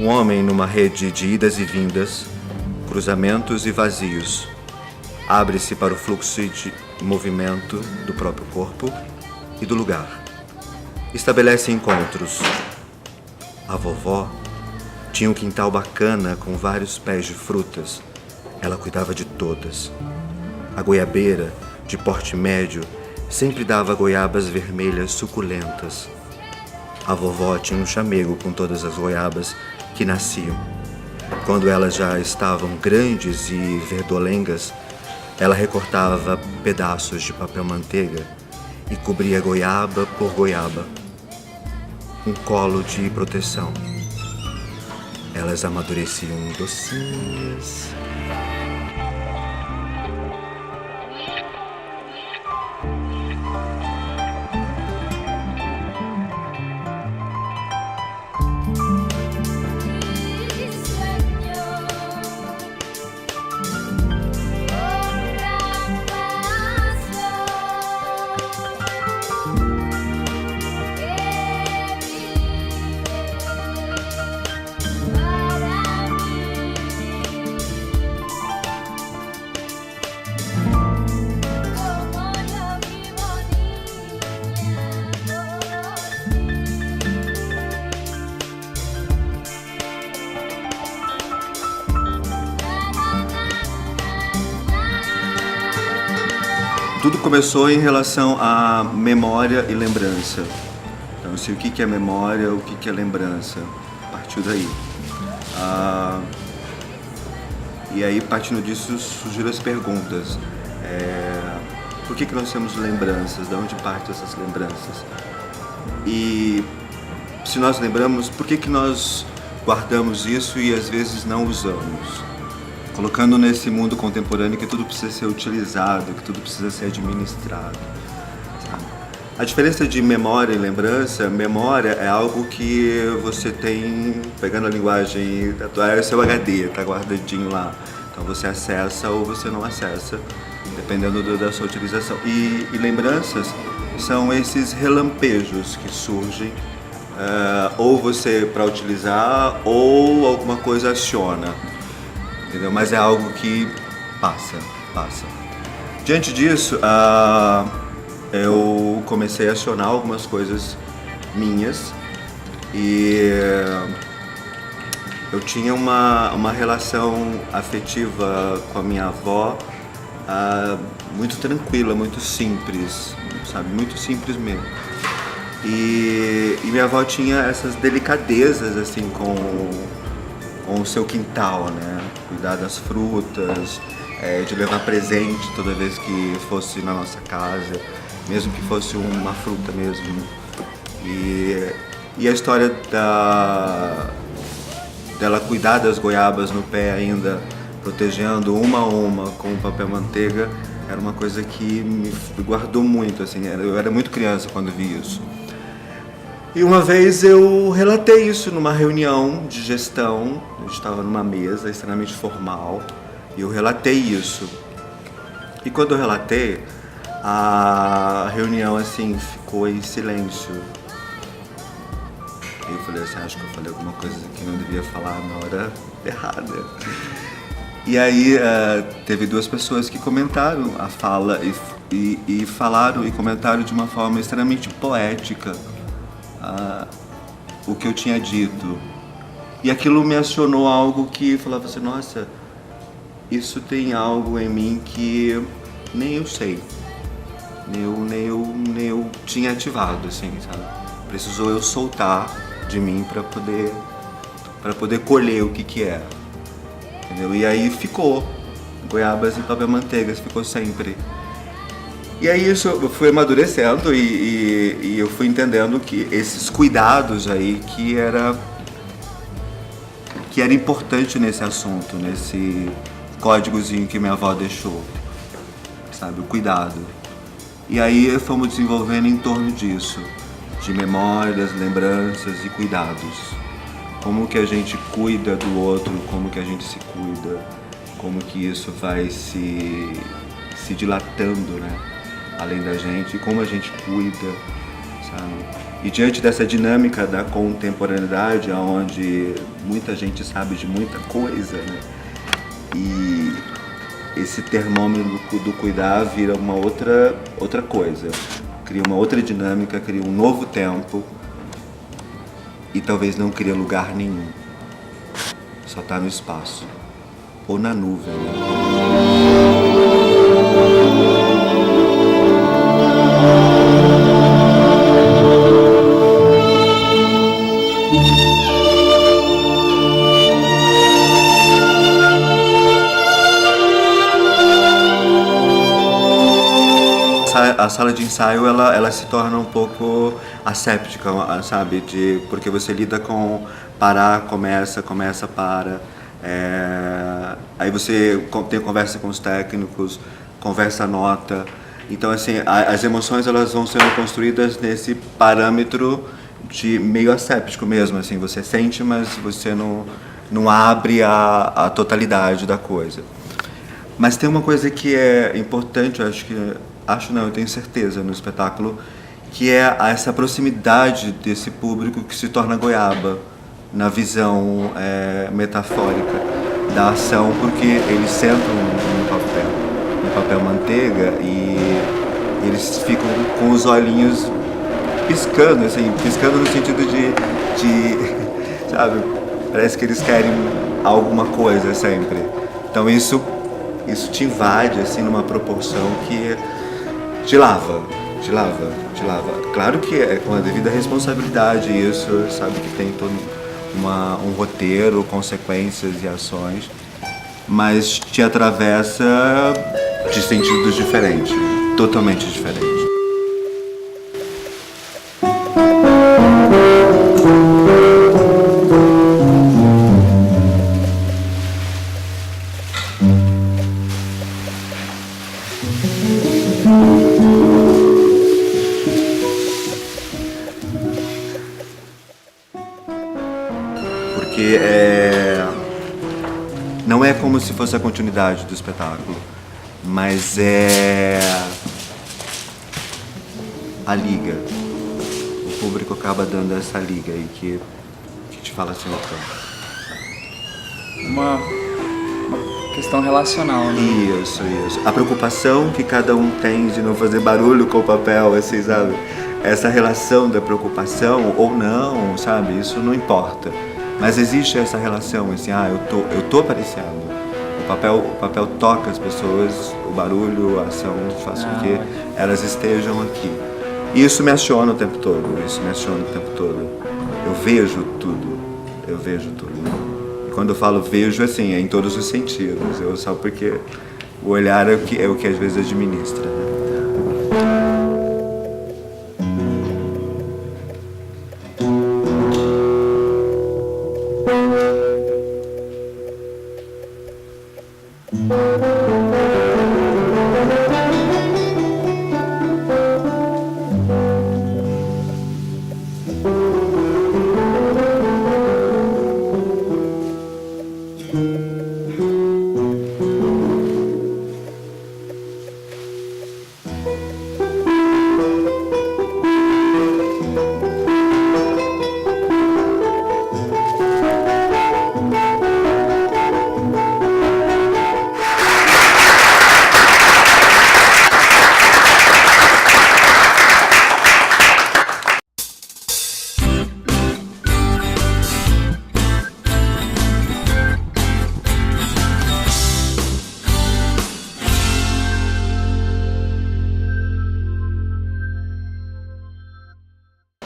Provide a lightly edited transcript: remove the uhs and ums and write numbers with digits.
Um homem numa rede de idas e vindas, cruzamentos e vazios. Abre-se para o fluxo de movimento do próprio corpo e do lugar. Estabelece encontros. A vovó tinha um quintal bacana com vários pés de frutas. Ela cuidava de todas. A goiabeira, de porte médio, sempre dava goiabas vermelhas suculentas. A vovó tinha um chamego com todas as goiabas que nasciam. Quando elas já estavam grandes e verdolengas, ela recortava pedaços de papel manteiga e cobria goiaba por goiaba. Um colo de proteção. Elas amadureciam docinhas. Tudo começou em relação à memória e lembrança. Então, assim, o que é memória, o que é lembrança? Partiu daí. E aí, partindo disso, surgiram as perguntas. Por que nós temos lembranças? De onde partem essas lembranças? E se nós lembramos, por que nós guardamos isso e às vezes não usamos? Colocando nesse mundo contemporâneo que tudo precisa ser utilizado, que tudo precisa ser administrado. A diferença de memória e lembrança, memória é algo que você tem, pegando a linguagem atual, é o seu HD, tá guardadinho lá. Então você acessa ou você não acessa, dependendo da sua utilização. E lembranças são esses relampejos que surgem, ou você para utilizar, ou alguma coisa aciona. Entendeu? Mas é algo que passa. Diante disso, eu comecei a acionar algumas coisas minhas e eu tinha uma relação afetiva com a minha avó muito tranquila, muito simples, sabe? Muito simples mesmo. E minha avó tinha essas delicadezas assim com o seu quintal, né? Cuidar das frutas, de levar presente toda vez que fosse na nossa casa, mesmo que fosse uma fruta mesmo. E a história dela cuidar das goiabas no pé ainda, protegendo uma a uma com papel manteiga, era uma coisa que me guardou muito, assim. Eu era muito criança quando vi isso. E uma vez eu relatei isso numa reunião de gestão, eu estava numa mesa extremamente formal, e eu relatei isso. E quando eu relatei, a reunião assim ficou em silêncio. E eu falei assim, acho que eu falei alguma coisa que não devia falar na hora errada. E aí teve duas pessoas que comentaram a fala e falaram e comentaram de uma forma extremamente poética o que eu tinha dito. E aquilo me acionou algo que falava assim, nossa, isso tem algo em mim que nem eu sei, nem eu tinha ativado, assim, sabe? Precisou eu soltar de mim para poder colher o que era, entendeu? E aí ficou, goiabas e papel manteigas, ficou sempre. E aí isso eu fui amadurecendo e eu fui entendendo que esses cuidados aí que era importante nesse assunto, nesse códigozinho que minha avó deixou, sabe, o cuidado. E aí fomos desenvolvendo em torno disso, de memórias, lembranças e cuidados. Como que a gente cuida do outro, como que a gente se cuida, como que isso vai se dilatando, né? Além da gente, como a gente cuida, sabe? E diante dessa dinâmica da contemporaneidade, onde muita gente sabe de muita coisa, né? E esse termômetro do cuidar vira uma outra coisa, cria uma outra dinâmica, cria um novo tempo e talvez não cria lugar nenhum, só está no espaço ou na nuvem, né? A sala de ensaio ela se torna um pouco asséptica, sabe? Porque você lida com parar, começa, para. Aí você tem conversa com os técnicos, conversa nota. Então, assim, as emoções elas vão sendo construídas nesse parâmetro de meio asséptico mesmo. Assim, você sente, mas você não abre a totalidade da coisa. Mas tem uma coisa que é importante, eu tenho certeza no espetáculo, que é essa proximidade desse público que se torna goiaba na visão metafórica da ação, porque eles sentam no papel manteiga e eles ficam com os olhinhos piscando, assim, piscando no sentido de sabe, parece que eles querem alguma coisa sempre. Então isso te invade assim numa proporção que te lava. Claro que é com a devida responsabilidade isso, sabe que tem todo um roteiro, consequências e ações, mas te atravessa de sentidos diferentes, totalmente diferentes. Porque não é como se fosse a continuidade do espetáculo, mas é a liga. O público acaba dando essa liga aí que te fala assim, uma questão relacional, né? Isso. A preocupação que cada um tem de não fazer barulho com o papel, assim, sabe? Essa relação da preocupação ou não, sabe? Isso não importa. Mas existe essa relação, assim, eu tô aparecendo. O papel toca as pessoas, o barulho, a ação faz com que elas estejam aqui. E isso me aciona o tempo todo, Eu vejo tudo. E quando eu falo vejo, assim, é em todos os sentidos. Só porque o olhar é o que às vezes administra, né?